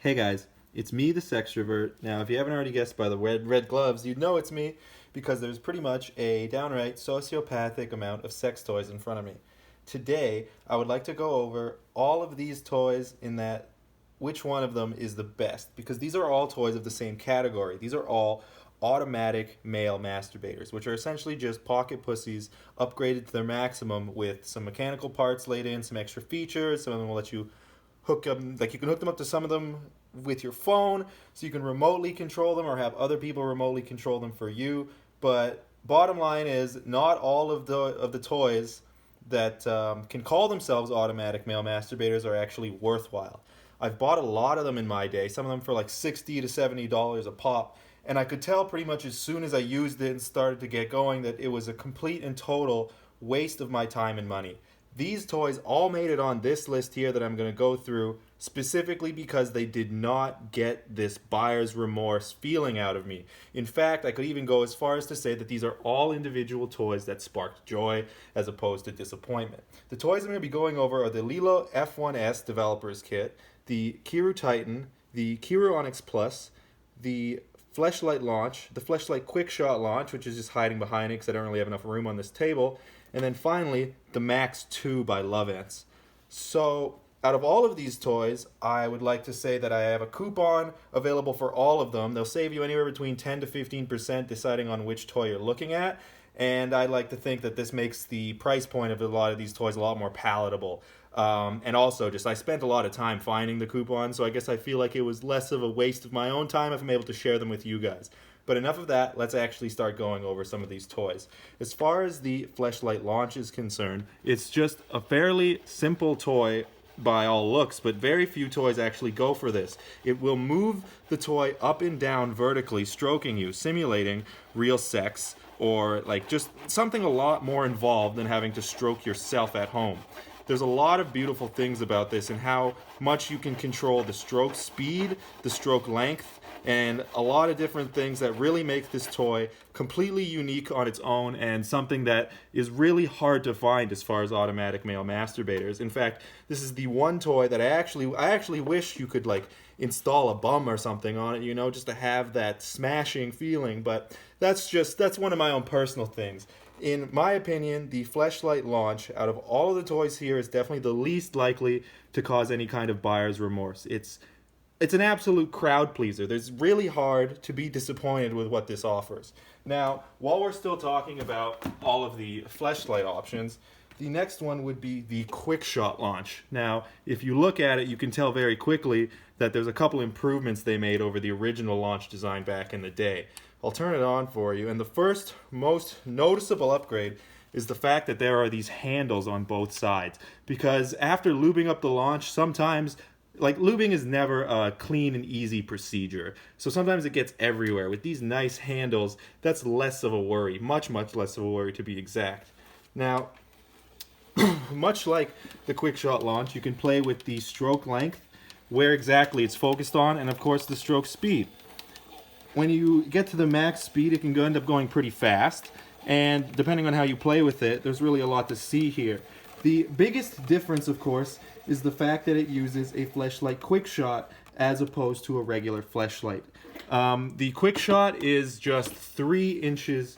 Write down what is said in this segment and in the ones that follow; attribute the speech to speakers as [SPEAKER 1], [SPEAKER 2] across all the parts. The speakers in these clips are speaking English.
[SPEAKER 1] Hey guys, it's me, the Sextrovert. Now, if you haven't already guessed by the red gloves, you'd know it's me because there's pretty much a downright sociopathic amount of sex toys in front of me. Today, I would like to go over all of these toys in that which one of them is the best because these are all toys of the same category. These are all automatic male masturbators, which are essentially just pocket pussies upgraded to their maximum with some mechanical parts laid in, some extra features. Some of them will let you hook them, like you can hook them up to some of them with your phone so you can remotely control them or have other people remotely control them for you. But bottom line is, not all of the toys that can call themselves automatic male masturbators are actually worthwhile. I've bought a lot of them in my day, some of them for like $60 to $70 a pop, and I could tell pretty much as soon as I used it and started to get going that it was a complete and total waste of my time and money. These toys all made it on this list here that I'm going to go through specifically because they did not get this buyer's remorse feeling out of me. In fact, I could even go as far as to say that these are all individual toys that sparked joy as opposed to disappointment. The toys I'm going to be going over are the Lelo F1S Developers Kit, the Kiiroo Titan, the Kiiroo Onyx Plus, the Fleshlight launch, the Fleshlight Quickshot launch, which is just hiding behind it because I don't really have enough room on this table, and then finally, the Max 2 by Lovense. So, out of all of these toys, I would like to say that I have a coupon available for all of them. They'll save you anywhere between 10 to 15% deciding on which toy you're looking at. And I'd like to think that this makes the price point of a lot of these toys a lot more palatable. And also, just I spent a lot of time finding the coupons, so I guess I feel like it was less of a waste of my own time if I'm able to share them with you guys. But enough of that, let's actually start going over some of these toys. As far as the Fleshlight launch is concerned, it's just a fairly simple toy by all looks, but very few toys actually go for this. It will move the toy up and down vertically, stroking you, simulating real sex, or like just something a lot more involved than having to stroke yourself at home. There's a lot of beautiful things about this and how much you can control the stroke speed, the stroke length, and a lot of different things that really make this toy completely unique on its own and something that is really hard to find as far as automatic male masturbators. In fact, this is the one toy that I actually wish you could like install a bum or something on it, just to have that smashing feeling, but that's one of my own personal things. In my opinion, the Fleshlight launch, out of all of the toys here, is definitely the least likely to cause any kind of buyer's remorse. It's an absolute crowd pleaser. It's really hard to be disappointed with what this offers. Now, while we're still talking about all of the Fleshlight options, the next one would be the Quickshot launch. Now, if you look at it, you can tell very quickly that there's a couple improvements they made over the original launch design back in the day. I'll turn it on for you, and the first most noticeable upgrade is the fact that there are these handles on both sides. Because after lubing up the launch, sometimes lubing is never a clean and easy procedure. So sometimes it gets everywhere. With these nice handles, that's less of a worry. Much, much less of a worry to be exact. Now, much like the Quickshot launch, you can play with the stroke length, where exactly it's focused on, and of course the stroke speed. When you get to the max speed, it can end up going pretty fast, and depending on how you play with it, there's really a lot to see here. The biggest difference, of course, is the fact that it uses a Fleshlight Quickshot as opposed to a regular Fleshlight. The Quickshot is just 3 inches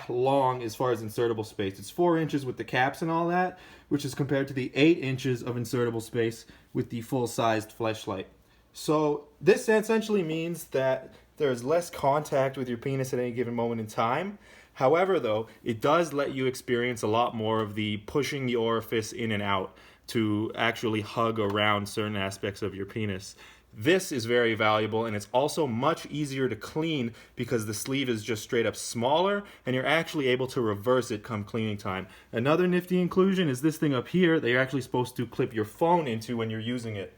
[SPEAKER 1] long as far as insertable space. It's 4 inches with the caps and all that, which is compared to the 8 inches of insertable space with the full-sized Fleshlight. So this essentially means that there is less contact with your penis at any given moment in time. However, though, it does let you experience a lot more of the pushing the orifice in and out to actually hug around certain aspects of your penis. This is very valuable, and it's also much easier to clean because the sleeve is just straight up smaller, and you're actually able to reverse it come cleaning time. Another nifty inclusion is this thing up here that you're actually supposed to clip your phone into when you're using it.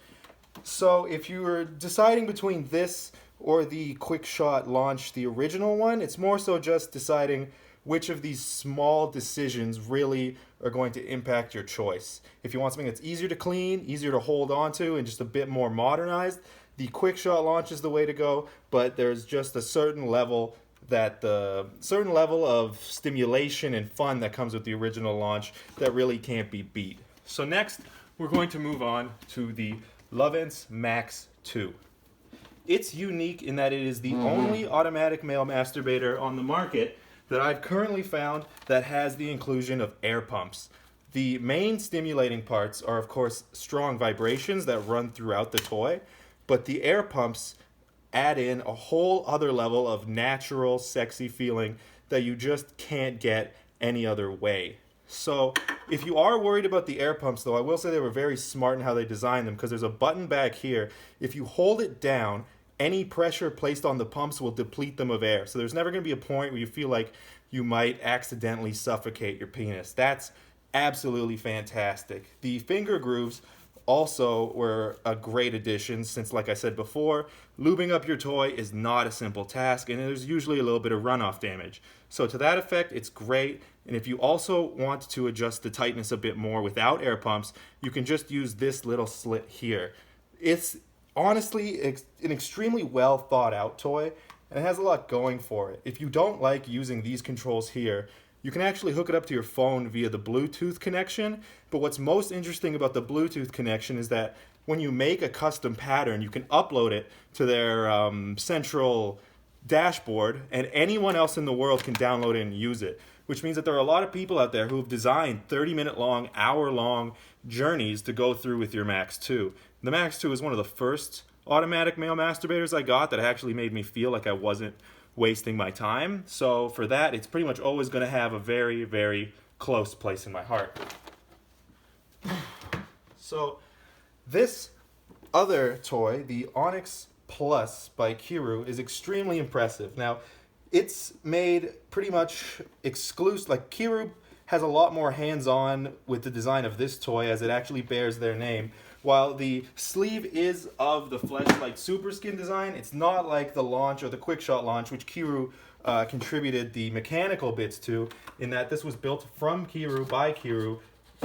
[SPEAKER 1] So if you were deciding between this or the Quickshot launch, the original one, it's more so just deciding which of these small decisions really are going to impact your choice. If you want something that's easier to clean, easier to hold on to, and just a bit more modernized, the Quickshot launch is the way to go, but there's just a certain level of stimulation and fun that comes with the original launch that really can't be beat. So next, we're going to move on to the Lovense Max 2. It's unique in that it is the only automatic male masturbator on the market that I've currently found that has the inclusion of air pumps. The main stimulating parts are, of course, strong vibrations that run throughout the toy, but the air pumps add in a whole other level of natural, sexy feeling that you just can't get any other way. So, if you are worried about the air pumps, though, I will say they were very smart in how they designed them, because there's a button back here. If you hold it down, any pressure placed on the pumps will deplete them of air. So there's never going to be a point where you feel like you might accidentally suffocate your penis. That's absolutely fantastic. The finger grooves also were a great addition since, like I said before, lubing up your toy is not a simple task, and there's usually a little bit of runoff damage. So to that effect, it's great. And if you also want to adjust the tightness a bit more without air pumps, you can just use this little slit here. It's honestly an extremely well thought out toy, and it has a lot going for it. If you don't like using these controls here, you can actually hook it up to your phone via the Bluetooth connection. But what's most interesting about the Bluetooth connection is that when you make a custom pattern, you can upload it to their central dashboard, and anyone else in the world can download it and use it. Which means that there are a lot of people out there who have designed 30-minute long, hour-long journeys to go through with your Max 2. The Max 2 is one of the first automatic male masturbators I got that actually made me feel like I wasn't wasting my time. So for that, it's pretty much always going to have a very, very close place in my heart. So this other toy, the Onyx Plus by Kiiroo, is extremely impressive. Now, it's made pretty much exclusive. Like, Kiiroo has a lot more hands-on with the design of this toy, as it actually bears their name. While the sleeve is of the Fleshlight Super Skin design, it's not like the launch or the Quickshot launch, which Kiiroo contributed the mechanical bits to, in that this was built from Kiiroo by Kiiroo,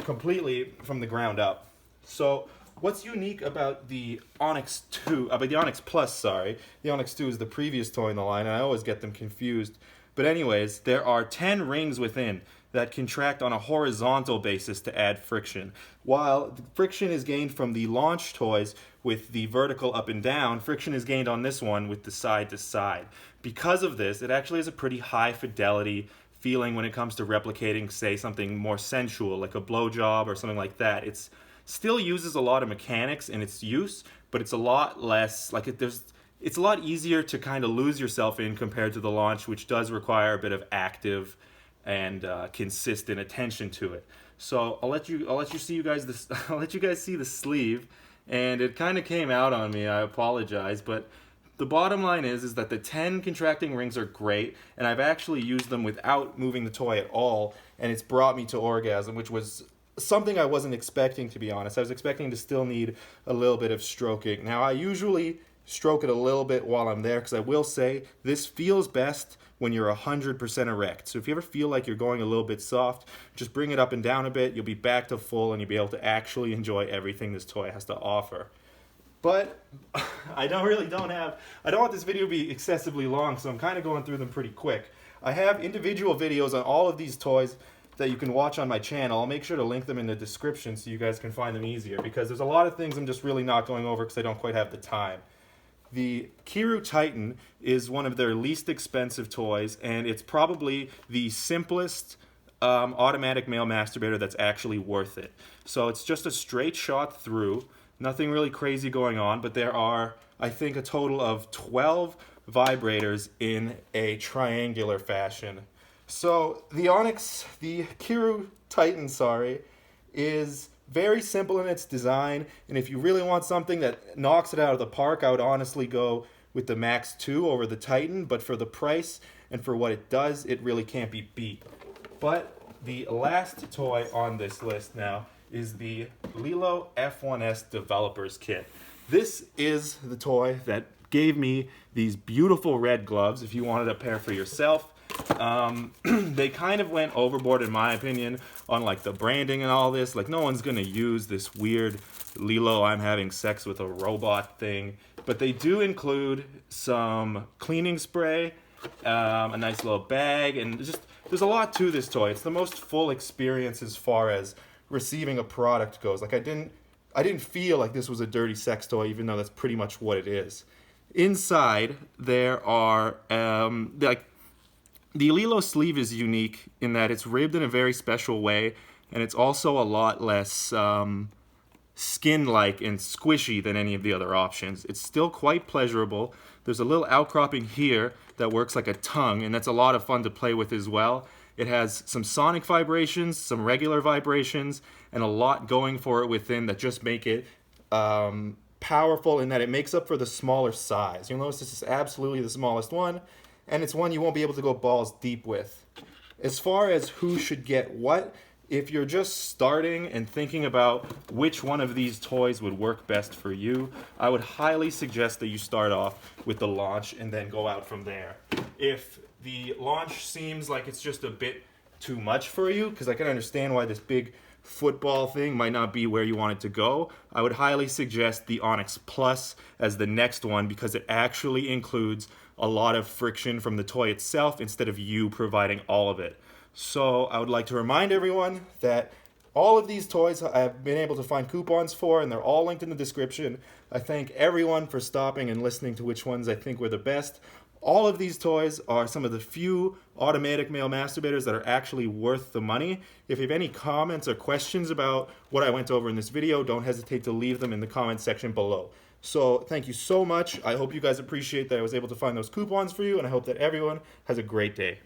[SPEAKER 1] completely from the ground up. So what's unique about the Onyx 2, about the Onyx Plus, sorry. The Onyx 2 is the previous toy in the line, and I always get them confused. But anyways, there are 10 rings within that contract on a horizontal basis to add friction. While the friction is gained from the launch toys with the vertical up and down, friction is gained on this one with the side to side. Because of this, it actually has a pretty high fidelity feeling when it comes to replicating, say, something more sensual, like a blowjob or something like that. It's still uses a lot of mechanics in its use, but it's a lot less, like it's a lot easier to kind of lose yourself in compared to the launch, which does require a bit of active and consistent attention to it. So I'll let you see you guys this I'll let you guys see the sleeve, and it kind of came out on me. I apologize, but the bottom line is that the 10 contracting rings are great, and I've actually used them without moving the toy at all, and it's brought me to orgasm, which was something I wasn't expecting, to be honest. I was expecting to still need a little bit of stroking. Now, I usually stroke it a little bit while I'm there, because I will say this feels best when you're 100% erect. So if you ever feel like you're going a little bit soft, just bring it up and down a bit. You'll be back to full, and you'll be able to actually enjoy everything this toy has to offer. But I don't want this video to be excessively long, so I'm kind of going through them pretty quick. I have individual videos on all of these toys that you can watch on my channel. I'll make sure to link them in the description so you guys can find them easier, because there's a lot of things I'm just really not going over because I don't quite have the time. The Kiiroo Titan is one of their least expensive toys, and it's probably the simplest automatic male masturbator that's actually worth it. So it's just a straight shot through, nothing really crazy going on, but there are, I think, a total of 12 vibrators in a triangular fashion. So the Kiiroo Titan, is very simple in its design, and if you really want something that knocks it out of the park, I would honestly go with the Max 2 over the Titan, but for the price and for what it does, it really can't be beat. But the last toy on this list now is the Lelo F1S Developers Kit. This is the toy that gave me these beautiful red gloves, if you wanted a pair for yourself. They kind of went overboard, in my opinion, on like the branding and all this. Like, no one's gonna use this weird Lelo I'm having sex with a robot thing, but they do include some cleaning spray, a nice little bag, and there's a lot to this toy. It's the most full experience as far as receiving a product goes. Like, I didn't I didn't feel like this was a dirty sex toy, even though that's pretty much what it is. Inside, there are, like, the Lelo sleeve is unique in that it's ribbed in a very special way, and it's also a lot less skin-like and squishy than any of the other options. It's still quite pleasurable. There's a little outcropping here that works like a tongue, and that's a lot of fun to play with as well. It has some sonic vibrations, some regular vibrations, and a lot going for it within that just make it powerful in that it makes up for the smaller size. You'll notice this is absolutely the smallest one, and it's one you won't be able to go balls deep with. As far as who should get what, if you're just starting and thinking about which one of these toys would work best for you, I would highly suggest that you start off with the launch and then go out from there. If the launch seems like it's just a bit too much for you, because I can understand why this big football thing might not be where you want it to go, I would highly suggest the Onyx Plus as the next one, because it actually includes a lot of friction from the toy itself instead of you providing all of it. So I would like to remind everyone that all of these toys I've been able to find coupons for, and they're all linked in the description. I thank everyone for stopping and listening to which ones I think were the best. All of these toys are some of the few automatic male masturbators that are actually worth the money. If you have any comments or questions about what I went over in this video, don't hesitate to leave them in the comments section below. So thank you so much. I hope you guys appreciate that I was able to find those coupons for you, and I hope that everyone has a great day.